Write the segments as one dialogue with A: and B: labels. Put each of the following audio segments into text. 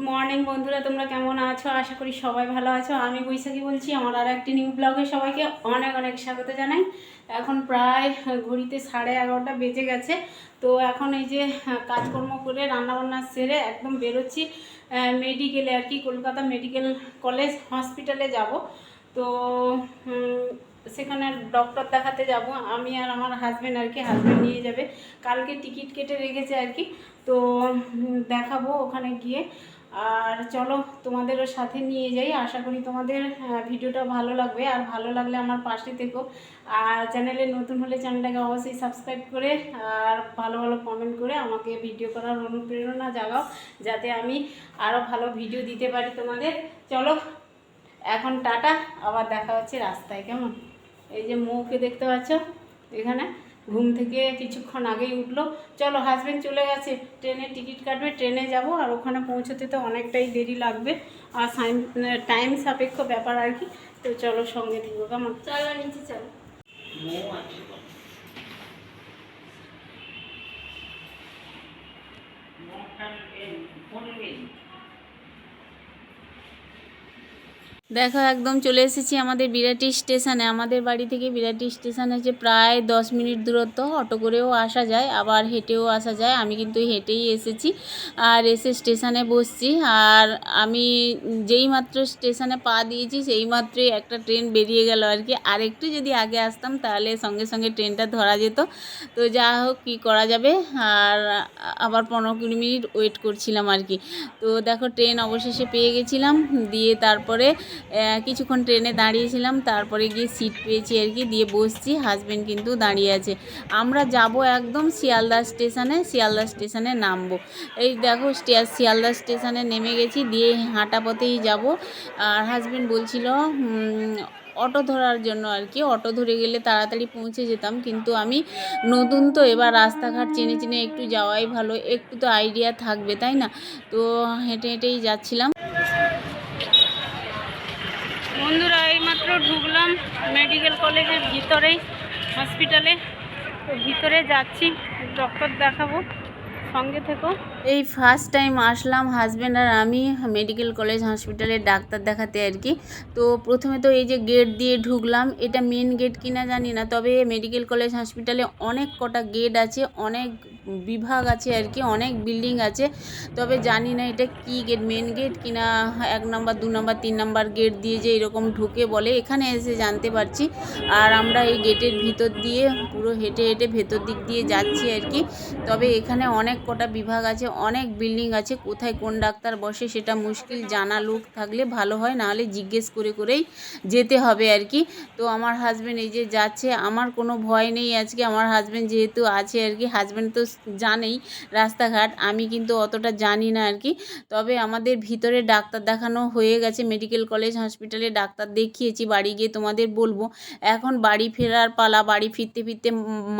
A: Morning বন্ধুরা, তোমরা কেমন আছো? আশা করি সবাই ভালো আছো। আমি বৈশাখী বলছি। আমার আর একটি নিউ ব্লগে সবাইকে অনেক অনেক স্বাগত জানাই। এখন প্রায় ঘড়িতে 11:30 বেজে গেছে। তো এখন এই যে কাজকর্ম করে রান্নাবান্না সেরে একদম বেরোচ্ছি মেডিকেলে আর কি, কলকাতা মেডিকেল কলেজ হসপিটালে যাব। তো সেখানে ডক্টর দেখাতে যাব আমি আর আমার হাজব্যান্ড আর কি। হাজব্যান্ড নিয়ে যাবে, কালকে টিকিট কেটে রেখেছে আর কি। তো দেখাবো ওখানে গিয়ে। আর চলো তোমাদেরও সাথে নিয়ে যাই। আশা করি তোমাদের ভিডিওটা ভালো লাগবে। আর ভালো লাগলে আমার পাশে থেকো। আর চ্যানেলে নতুন হলে চ্যানেলটাকে অবশ্যই সাবস্ক্রাইব করে আর ভালো ভালো কমেন্ট করে আমাকে ভিডিও করার অনুপ্রেরণা জাগাও, যাতে আমি আরও ভালো ভিডিও দিতে পারি তোমাদের। চলো এখন টাটা, আবার দেখা হচ্ছে রাস্তায়। কেমন? এই যে মৌকে দেখতে পাচ্ছ, এখানে ঘুম থেকে কিছুক্ষণ আগেই উঠলো। চলো, হাজব্যান্ড চলে গেছে, ট্রেনের টিকিট কাটবে, ট্রেনে যাব। আর ওখানে পৌঁছতে তো অনেকটাই দেরি লাগবে, আর টাইম সাপেক্ষ ব্যাপার আর কি। তো চলো সঙ্গে থেকো। কেমন? চলো নিচে চলো। দেখো একদম চলে এসেছি আমাদের বিরাটি স্টেশনে। আমাদের বাড়ি থেকে বিরাটি স্টেশন হচ্ছে প্রায় 10 মিনিট দূরত্ব। অটো করেও আসা যায়, আবার হেঁটেও আসা যায়। আমি কিন্তু হেঁটেই এসেছি, আর এসে স্টেশনে বসছি। আর আমি যেই মাত্র স্টেশনে পা দিয়েছি সেই মাত্রই একটা ট্রেন বেরিয়ে গেল আর কি। আর একটু যদি আগে আসতাম তাহলে সঙ্গে সঙ্গে ট্রেনটা ধরা যেত। তো যা হোক, কী করা যাবে। আর আবার 15-20 মিনিট ওয়েট করছিলাম আর কি। তো দেখো ট্রেন অবশেষে পেয়ে গেছিলাম। দিয়ে তারপরে কিছুক্ষণ ট্রেনে দাঁড়িয়েছিলাম, তারপরে গিয়ে সিট পেয়েছি আর কি। দিয়ে বসছি, হাজব্যান্ড কিন্তু দাঁড়িয়ে আছে। আমরা যাব একদম শিয়ালদা স্টেশনে। শিয়ালদা স্টেশনে নামবো। এই দেখো শিয়ালদা স্টেশনে নেমে গেছি, দিয়ে হাঁটা পথেই যাব। আর হাজব্যান্ড বলছিল অটো ধরার জন্য আর কি। অটো ধরে গেলে তাড়াতাড়ি পৌঁছে যেতাম, কিন্তু আমি নতুন তো, এবার রাস্তাঘাট চেনে চেনে একটু যাওয়াই ভালো, একটু তো আইডিয়া থাকবে তাই না। তো হেঁটে হেঁটেই যাচ্ছিলাম। বন্ধুরা, এইমাত্র ঢুকলাম মেডিকেল কলেজের ভিতরেই, হসপিটালে। তো ভিতরে যাচ্ছি, ডক্টর দেখাবো, সঙ্গে থেকো। এই ফার্স্ট টাইম আসলাম হাজব্যান্ড আর আমি মেডিকেল কলেজ হসপিটালে ডাক্তার দেখাতে আর কি। তো প্রথমে তো এই যে গেট দিয়ে ঢুকলাম, এটা মেন গেট কিনা জানি না, তবে মেডিকেল কলেজ হসপিটালে অনেক কটা গেট আছে, অনেক বিভাগ আছে আর কি, অনেক বিল্ডিং আছে। তবে জানি না এটা কি গেট, মেন গেট কিনা 1 নম্বর 2 নম্বর 3 নম্বর গেট দিয়ে যে এরকম ঢুকে বলে, এখানে এসে জানতে পারছি। আর আমরা এই গেটের ভিতর দিয়ে পুরো হেঁটে হেঁটে ভেতর দিক দিয়ে যাচ্ছি আর কি। তবে এখানে অনেক কটা বিভাগ আছে, অনেক বিল্ডিং আছে। কোথায় কোন ডাক্তার বসে সেটা মুশকিল, জানা লোক থাকলে ভালো হয়, নাহলে জিজ্ঞেস করে করেই যেতে হবে আর কি। তো আমার হাজব্যান্ড এই যে যাচ্ছে, আমার কোনো ভয় নেই আজকে। আমার হাজব্যান্ড যেহেতু আছে আর কি, হাজব্যান্ড তো জানেই রাস্তাঘাট, আমি কিন্তু অতটা জানি না আর কি। তবে আমাদের ভিতরে ডাক্তার দেখানো হয়ে গেছে, মেডিকেল কলেজ হসপিটালে ডাক্তার দেখিয়েছি। বাড়ি গিয়ে তোমাদের বলবো। এখন বাড়ি ফেরার পালা। বাড়ি ফিরতে ফিরতে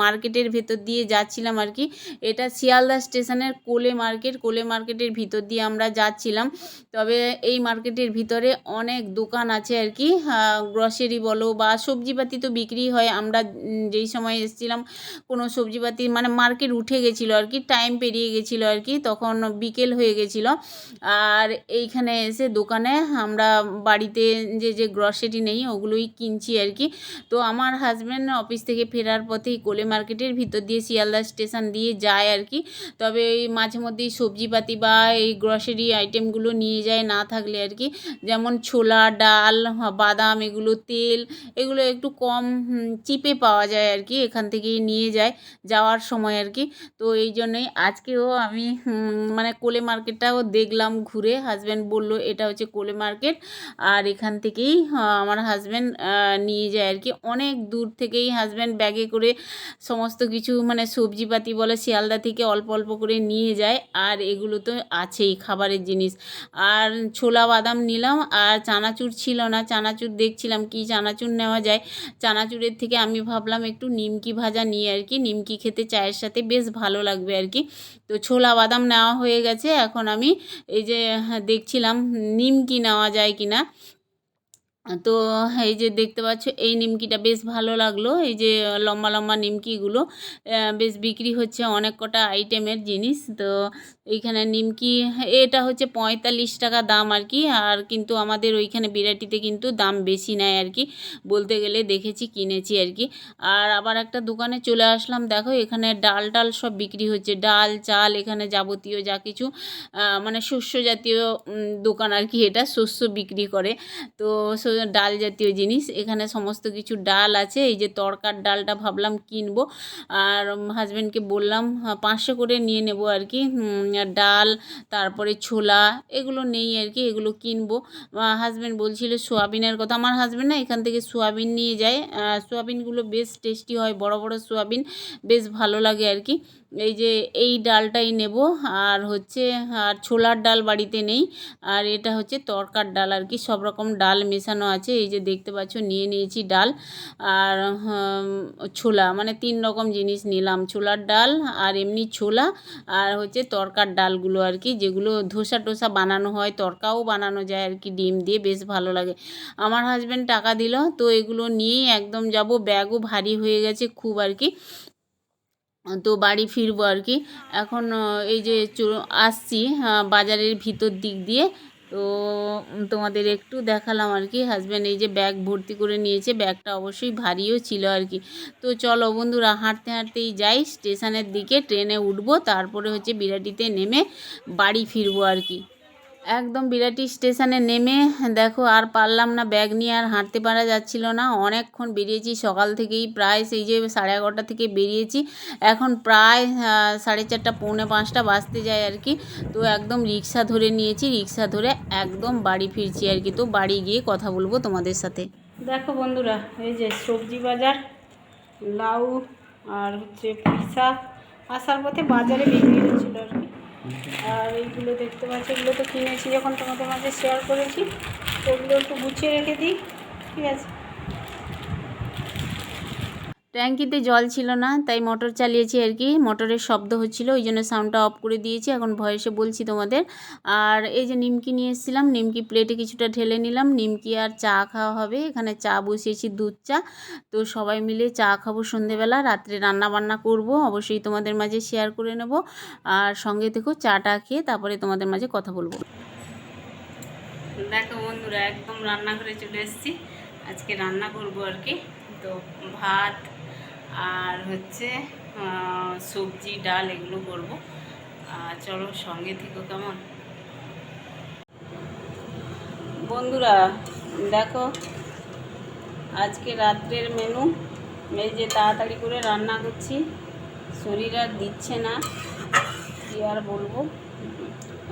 A: মার্কেটের ভেতর দিয়ে যাচ্ছিলাম আর কি। এটা শিয়ালদা স্টেশনের কোলে মার্কেট, কোলে মার্কেটের ভিতর দিয়ে আমরা যাচ্ছিলাম। তবে এই মার্কেটের ভিতরে অনেক দোকান আছে আর কি, গ্রসারি বলো বা সবজিপাতি তো বিক্রি হয়। আমরা যেই সময় এসেছিলাম কোনো সবজিপাতি মানে মার্কেট উঠে গেছিলো আর কি, টাইম পেরিয়ে গেছিলো আর কি, তখন বিকেল হয়ে গেছিলো। আর এইখানে এসে দোকানে আমরা বাড়িতে যে যে গ্রসারি নেই ওগুলোই কিনছি আর কি। তো আমার হাজব্যান্ড অফিস থেকে ফেরার পথেই কোলে মার্কেটের ভিতর দিয়ে শিয়ালদা স্টেশন দিয়ে যায় আর কি। তবে এই মাঝে মধ্যেই সবজিপাতি বা এই গ্রসারি আইটেমগুলো নিয়ে যায়, না থাকলে আর কি। যেমন ছোলা, ডাল, বাদাম, এগুলো তেল, এগুলো একটু কম চিপে পাওয়া যায় আর কি, এখান থেকেই নিয়ে যায় যাওয়ার সময় আর কি। তো এই জন্যই আজকেও আমি মানে কোলে মার্কেটটাও দেখলাম ঘুরে। হাজব্যান্ড বলল এটা হচ্ছে কোলে মার্কেট, আর এখান থেকেই আমার হাজব্যান্ড নিয়ে যায় আর কি। অনেক দূর থেকেই হাজব্যান্ড ব্যাগে করে সমস্ত কিছু মানে সবজিপাতি বলে শিয়ালদা থেকে অল্প অল্প করে নিয়ে যায়। আর এগুলো তো আছেই খাবারের জিনিস। আর ছোলা বাদাম নিলাম, আর চানাচুর ছিল না, চানাচুর দেখছিলাম কি চানাচুর নেওয়া যায়। চানাচুরের থেকে আমি ভাবলাম একটু নিমকি ভাজা নিয়ে আর কি, নিমকি খেতে চায়ের সাথে বেশ ভালো লাগবে আর কি। তো ছোলা বাদাম নেওয়া হয়ে গেছে, এখন আমি এই যে দেখছিলাম নিমকি নেওয়া যায় কিনা। তো এই যে দেখতে পাচ্ছ এই নিমকিটা বেশ ভালো লাগলো। এই যে লম্বা লম্বা নিমকিগুলো বেশ বিক্রি হচ্ছে, অনেক কটা আইটেমের জিনিস। তো এইখানে নিমকি এটা হচ্ছে 45 টাকা দাম আর কি। আর কিন্তু আমাদের ওইখানে বিরাটিতে কিন্তু দাম বেশি নেয় আর কি, বলতে গেলে দেখেছি কিনেছি আর কি। আর আবার একটা দোকানে চলে আসলাম, দেখো এখানে ডাল টাল সব বিক্রি হচ্ছে, ডাল চাল এখানে যাবতীয় যা কিছু মানে শস্য জাতীয় দোকান আর কি, এটা শস্য বিক্রি করে। তো ডাল জাতীয় জিনিস এখানে সমস্ত কিছু ডাল আছে। এই যে তড়কার ডালটা ভাবলাম কিনবো, আর হাজব্যান্ডকে বললাম 500 করে নিয়ে নেব আর কি। ডাল তারপরে ছোলা এগুলো নেই আর কি, এগুলো কিনবো। হাজব্যান্ড বলছিল সোয়াবিনের কথা, আমার হাজব্যান্ড না এখান থেকে সোয়াবিন নিয়ে যায়, সোয়াবিনগুলো বেশ টেস্টি হয়, বড় বড় সোয়াবিন, বেশ ভালো লাগে আর কি। এই যে এই ডালটাই নেব, আর হচ্ছে আর ছোলার ডাল বাড়িতে নেই, আর এটা হচ্ছে তড়কার ডাল আর কি, সব রকম ডাল মেশানো আছে। এই যে দেখতে পাচ্ছ নিয়ে নিয়েছি ডাল আর ছোলা, মানে 3 রকম জিনিস নিলাম, ছোলার ডাল আর এমনি ছোলা, আর হচ্ছে তড়কার ডালগুলো আর কি, যেগুলো ধোসা টোসা বানানো হয়, তড়কাও বানানো যায় আর কি ডিম দিয়ে, বেশ ভালো লাগে। আমার হাজব্যান্ড টাকা দিল, তো এগুলো নিয়েই একদম যাব, ব্যাগও ভারী হয়ে গেছে খুব আর কি। তো বাড়ি ফিরবো আর কি এখন। এই যে আসছি বাজারের ভিতর দিক দিয়ে, তো তোমাদের একটু দেখালাম আর কি। হাজব্যান্ড এই যে ব্যাগ ভর্তি করে নিয়েছে, ব্যাগটা অবশ্যই ভারীও ছিল আর কি। তো চলো বন্ধুরা, হাঁটতে হাঁটতেই যাই স্টেশনের দিকে, ট্রেনে উঠবো, তারপরে হচ্ছে বিরাটিতে নেমে বাড়ি ফিরবো আর কি। একদম বিরাটি স্টেশনে নেমে দেখো আর পারলাম না, ব্যাগ নিয়ে আর হাঁটতে পারা যাচ্ছিল না, অনেকক্ষণ বেরিয়েছি সকাল থেকেই, প্রায় সেই যে 11:30 থেকে বেরিয়েছি, এখন প্রায় 4:30 পৌনে 5টা বাজতে যায় আর কি। তো একদম রিক্সা ধরে নিয়েছি, রিক্সা ধরে একদম বাড়ি ফিরছি আর কি। তো বাড়ি গিয়ে কথা বলবো তোমাদের সাথে। দেখো বন্ধুরা, এই যে সবজি বাজার, লাউ আর হচ্ছে পুঁই শাক, আসার পথে বাজারে বিক্রি হচ্ছিলো আর কি। আর এইগুলো দেখতে পাচ্ছি, এগুলো তো কিনেছি যখন তোমাদের মাঝে শেয়ার করেছি, তো ওগুলো একটু গুছিয়ে রেখে দিই, ঠিক আছে। ট্যাঙ্কিতে জল ছিল না, তাই মোটর চালিয়েছি আর কি, মোটরের শব্দ হচ্ছিল, ওই জন্য সাউন্ডটা অফ করে দিয়েছি, এখন ভয়েসে বলছি তোমাদের। আর এই যে নিমকি নিয়ে এসেছিলাম, নিমকি প্লেটে কিছুটা ঢেলে নিলাম, নিমকি আর চা খাওয়া হবে, এখানে চা বসিয়েছি, দুধ চা। তো সবাই মিলে চা খাবো সন্ধেবেলা, রাত্রে রান্না বান্না করব, অবশ্যই তোমাদের মাঝে শেয়ার করে নেব। আর সঙ্গে থেকো, চাটা খেয়ে তারপরে তোমাদের মাঝে কথা বলবো। দেখো বন্ধুরা, একদম রান্নাঘরে চলে এসেছি, আজকে রান্না করব আর কি। তো ভাত আর হচ্ছে সবজি ডাল এগুলো করব, আর চলো সঙ্গে থেকো কেমন। বন্ধুরা দেখো, আজকে রাত্রের মেনু, এই যে তাড়াতাড়ি করে রান্না করছি, শরীর আর দিচ্ছে না, কী আর বলবো।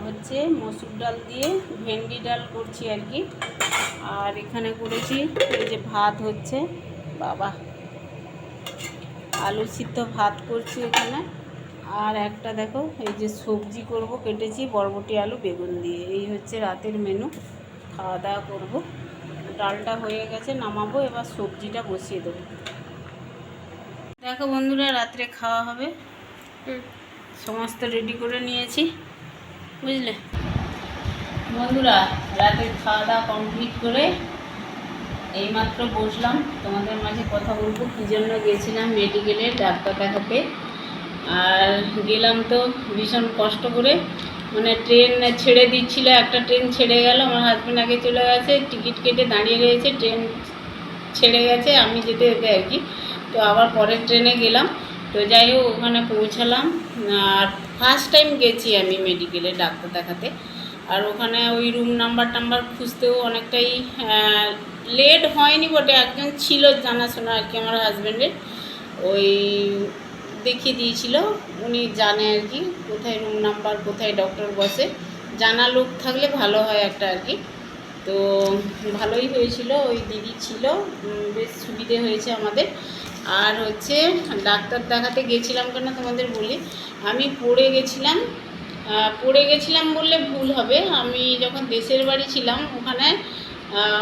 A: হচ্ছে মসুর ডাল দিয়ে ভেন্ডি ডাল করছি আর কি। আর এখানে করেছি এই যে ভাত হচ্ছে, বাবা আলু সিদ্ধ ভাত করছি এখানে। আর একটা দেখো এই যে সবজি করব, কেটেছি বরবটি আলু বেগুন দিয়ে, এই হচ্ছে রাতের মেনু, খাওয়া দাওয়া করব। ডালটা হয়ে গেছে, নামাবো, এবার সবজিটা বসিয়ে দেবো। দেখো বন্ধুরা, রাত্রে খাওয়া হবে, সমস্ত রেডি করে নিয়েছি, বুঝলে বন্ধুরা। রাতের খাওয়া দাওয়া কমপ্লিট করে এইমাত্র বসলাম, তোমাদের মাঝে কথা বলবো। কী জন্য গেছিলাম মেডিকেলে ডাক্তার দেখাতে, আর গেলাম তো ভীষণ কষ্ট করে, মানে ট্রেন ছেড়ে দিচ্ছিল, একটা ট্রেন ছেড়ে গেল, আমার হাজব্যান্ড আগে চলে গেছে, টিকিট কেটে দাঁড়িয়ে রয়েছে, ট্রেন ছেড়ে গেছে আমি যেতে যেতে আর কি। তো আবার পরের ট্রেনে গেলাম, তো যাই হোক ওখানে পৌঁছালাম। আর ফার্স্ট টাইম গেছি আমি মেডিকেলে ডাক্তার দেখাতে, আর ওখানে ওই রুম নাম্বার খুঁজতেও অনেকটাই লেট হয়নি বটে, একজন ছিল জানাশোনা আর কি আমার হাজব্যান্ডের, ওই দেখিয়ে দিয়েছিল, উনি জানে আর কি কোথায় রুম নাম্বার, কোথায় ডক্টর বসে, জানা লোক থাকলে ভালো হয় একটা আর কি। তো ভালোই হয়েছিল, ওই দিদি ছিল, বেশ সুবিধে হয়েছে আমাদের। আর হচ্ছে ডাক্তার দেখাতে গেছিলাম কেন তোমাদের বলি, আমি পড়ে গেছিলাম বললে ভুল হবে, আমি যখন দেশের বাড়ি ছিলাম ওখানে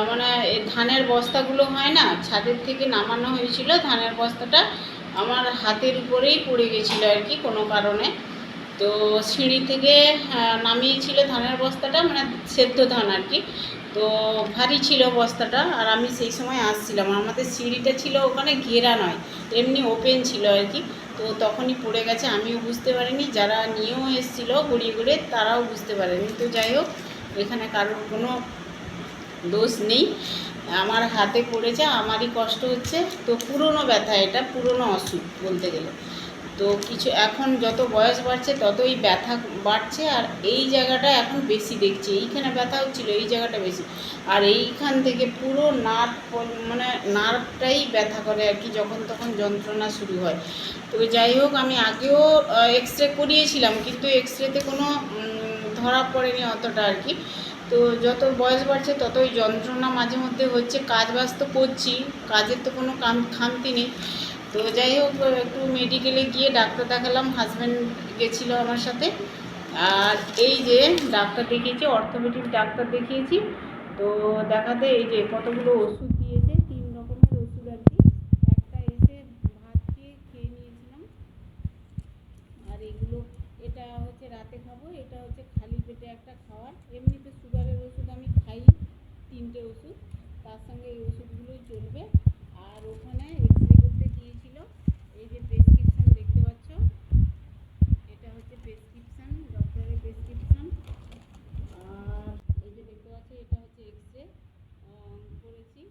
A: মানে ধানের বস্তাগুলো হয় না, ছাদের থেকে নামানো হয়েছিল, ধানের বস্তাটা আমার হাতের উপরেই পড়ে গেছিলো আর কি কোনো কারণে। তো সিঁড়ি থেকে নামিয়েছিল ধানের বস্তাটা, মানে সেদ্ধ ধান আর কি। তো ভারী ছিল বস্তাটা, আর আমি সেই সময় আসছিলাম, আমাদের সিঁড়িটা ছিল ওখানে ঘেরা নয়, এমনি ওপেন ছিল আর কি। তো তখনই পড়ে গেছে, আমিও বুঝতে পারিনি, যারা নিয়েও এসেছিলো গড়িয়ে গড়িয়ে তারাও বুঝতে পারেনি। তো যাই হোক, এখানে কারোর কোনো দোষ নেই, আমার হাতে পড়েছে, আমারই কষ্ট হচ্ছে। তো পুরনো ব্যথা, এটা পুরনো অসুখ বলতে গেলে। তো কিছু এখন যত বয়স বাড়ছে ততই ব্যথা বাড়ছে, আর এই জায়গাটা এখন বেশি দেখছি, এইখানে ব্যথা হচ্ছিলো, এই জায়গাটা বেশি। আর এইখান থেকে পুরো নার্ভ, মানে নার্ভটাই ব্যথা করে আর কি, যখন তখন যন্ত্রণা শুরু হয়। তো যাই হোক, আমি আগেও এক্স রে করিয়েছিলাম, কিন্তু এক্স রেতে কোনো ধরা পড়েনি অতটা আর কি। তো যত বয়স বাড়ছে ততই যন্ত্রণা মাঝে মধ্যে হচ্ছে, কাজ বাজ তো করছি, কাজের তো কোনো খামতি নেই। তো যাই হোক, একটু মেডিকেলে গিয়ে ডাক্তার দেখালাম, হাজব্যান্ড গেছিলো আমার সাথে। আর এই যে ডাক্তার দেখিয়েছি, অর্থোপেডিক ডাক্তার দেখিয়েছি। তো দেখাতে এই যে কতগুলো ওষুধ দিয়েছে, 3 রকমের ওষুধ আর কি। একটা এসে ভাত খেয়ে নিয়েছিলাম, আর এগুলো, এটা হচ্ছে রাতে খাবো, এটা হচ্ছে খালি পেটে একটা খাওয়ার। এমনিতে সুগারের ওষুধ আমি খাই, 3টে ওষুধ, তার সঙ্গে এই ওষুধগুলোই চলবে। আর ওখানে এক্সরে করতে দিয়েছিল, এই যে প্রেসক্রিপশান দেখতে পাচ্ছ, এটা হচ্ছে প্রেসক্রিপশান, ডক্টরের প্রেসক্রিপশান। আর এই যে দেখতে পাচ্ছ, এটা হচ্ছে এক্সরে করেছি,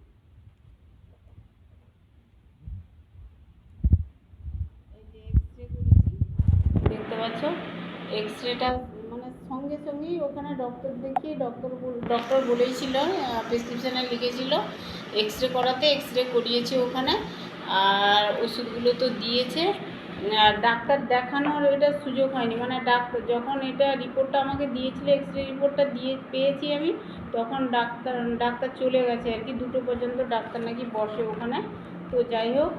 A: এই যে এক্সরে করেছি দেখতে পাচ্ছ। এক্সরেটা মানে সঙ্গে সঙ্গেই ওখানে ডক্টর দেখিয়ে ডক্টর বলেইছিল, প্রেসক্রিপশানে লিখেছিল এক্সরে করাতে, এক্সরে করিয়েছি ওখানে। আর ওষুধগুলো তো দিয়েছে, আর ডাক্তার দেখানোর এটা সুযোগ হয়নি, মানে ডাক্তার যখন এটা রিপোর্টটা আমাকে দিয়েছিল, এক্সরে রিপোর্টটা পেয়েছি আমি, তখন ডাক্তার চলে গেছে আর কি, 2টো পর্যন্ত ডাক্তার নাকি বসে ওখানে। তো যাই হোক,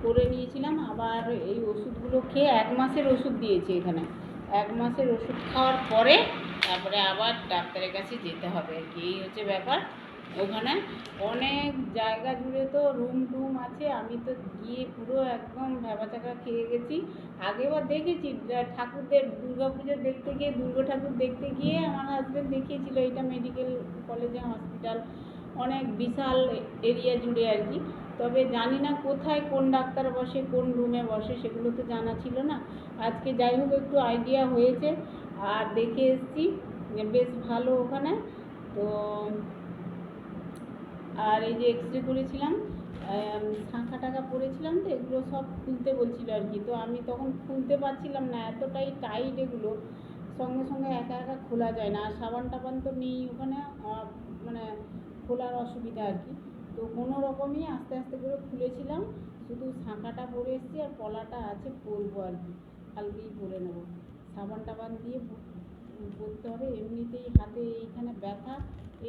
A: করে নিয়েছিলাম। আবার এই ওষুধগুলো খেয়ে 1 মাসের ওষুধ দিয়েছে এখানে, 1 মাসের ওষুধ খাওয়ার পরে তারপরে আবার ডাক্তারের কাছে যেতে হবে আর কি, এই হচ্ছে ব্যাপার। ওখানে অনেক জায়গা জুড়ে তো রুম আছে, আমি তো গিয়ে পুরো একদম ভ্যাবাচ্যাকা খেয়ে গেছি। আগেবার দেখেছি ঠাকুরদের, দুর্গাপুজো দেখতে গিয়ে, দুর্গা ঠাকুর দেখতে গিয়ে আমার হাজব্যান্ড দেখিয়েছিল, এটা মেডিকেল কলেজে হসপিটাল, অনেক বিশাল এরিয়া জুড়ে আর কি। তবে জানি না কোথায় কোন ডাক্তার বসে, কোন রুমে বসে, সেগুলো তো জানা ছিল না। আজকে যাই হোক একটু আইডিয়া হয়েছে, আর দেখে এসেছি, বেশ ভালো ওখানে। তো আর এই যে এক্সরে করেছিলাম, শাঁখা টাকা পড়েছিলাম, তো এগুলো সব খুলতে বলছিল আর কি। তো আমি তখন খুলতে পারছিলাম না, এতটাই টাইট এগুলো, সঙ্গে সঙ্গে একা একা খোলা যায় না, আর সাবান টাবান তো নেই ওখানে, মানে খোলার অসুবিধা আর কি। তো কোনো রকমই আস্তে আস্তে করে খুলেছিলাম, শুধু শাঁখাটা পরে এসেছি, আর পলাটা আছে, পরবো আর কি, কালকেই পরে নেবো। সাবান টাবান দিয়ে পরতে হবে, এমনিতেই হাতে এইখানে ব্যথা,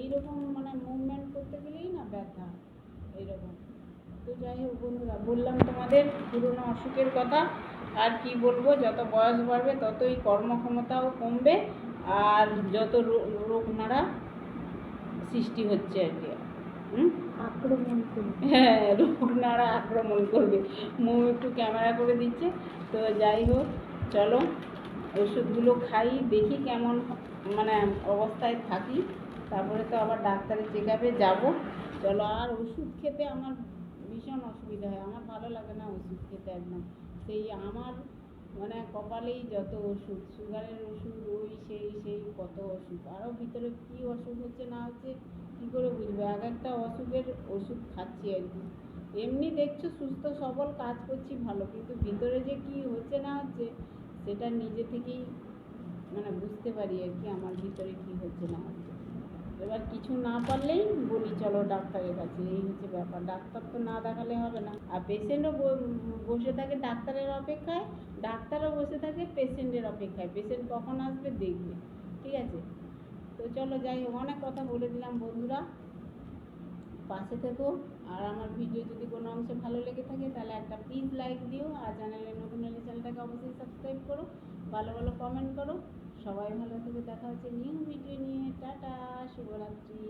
A: এইরকম মানে মুভমেন্ট করতে গেলেই না ব্যথা এইরকম। তো যাই হোক বন্ধুরা, বললাম তোমাদের পুরনো অসুখের কথা, আর কি বলবো, যত বয়স বাড়বে ততই কর্মক্ষমতাও কমবে, আর যত রোগ নাড়া সৃষ্টি হচ্ছে আর কি, আক্রমণ করবে, হ্যাঁ রোগ নাড়া আক্রমণ করবে। মুখ একটু ক্যামেরা করে দিচ্ছে। তো যাই হোক, চলো ওষুধগুলো খাই, দেখি কেমন মানে অবস্থায় থাকি, তারপরে তো আবার ডাক্তারের চেক আপে যাবো। চলো, আর ওষুধ খেতে আমার ভীষণ অসুবিধা হয়, আমার ভালো লাগে না ওষুধ খেতে একদম। সেই আমার মানে কপালেই যত ওষুধ, সুগারের ওষুধ, ওই সেই কত ওষুধ, আরও ভিতরে কী অসুখ হচ্ছে না হচ্ছে কী করে বুঝবো, এক একটা অসুখের ওষুধ খাচ্ছি আর কি। এমনি দেখছো সুস্থ সবল কাজ করছি ভালো, কিন্তু ভিতরে যে কী হচ্ছে না হচ্ছে সেটা নিজে থেকেই মানে বুঝতে পারি আর কি, আমার ভিতরে কী হচ্ছে না হচ্ছে। এবার কিছু না পারলেই বলি চলো ডাক্তারের কাছে, এই হচ্ছে ব্যাপার। ডাক্তার তো না দেখালে হবে না, আর পেশেন্টও বসে থাকে ডাক্তারের অপেক্ষায়, ডাক্তারও বসে থাকে পেশেন্টের অপেক্ষায়, পেশেন্ট কখন আসবে দেখবে, ঠিক আছে। তো চলো, যাই হোক, অনেক কথা বলে দিলাম বন্ধুরা, পাশে থেকো। আর আমার ভিডিও যদি কোনো অংশে ভালো লেগে থাকে তাহলে একটা প্লিজ লাইক দিও, আর চ্যানেলে নতুন হলে চ্যানেলটাকে অবশ্যই সাবস্ক্রাইব করো, ভালো ভালো কমেন্ট করো। সবাই ভালো থেকে, দেখা হচ্ছে নিউ ভিডিও নিয়ে। টাটা, শুভরাত্রি।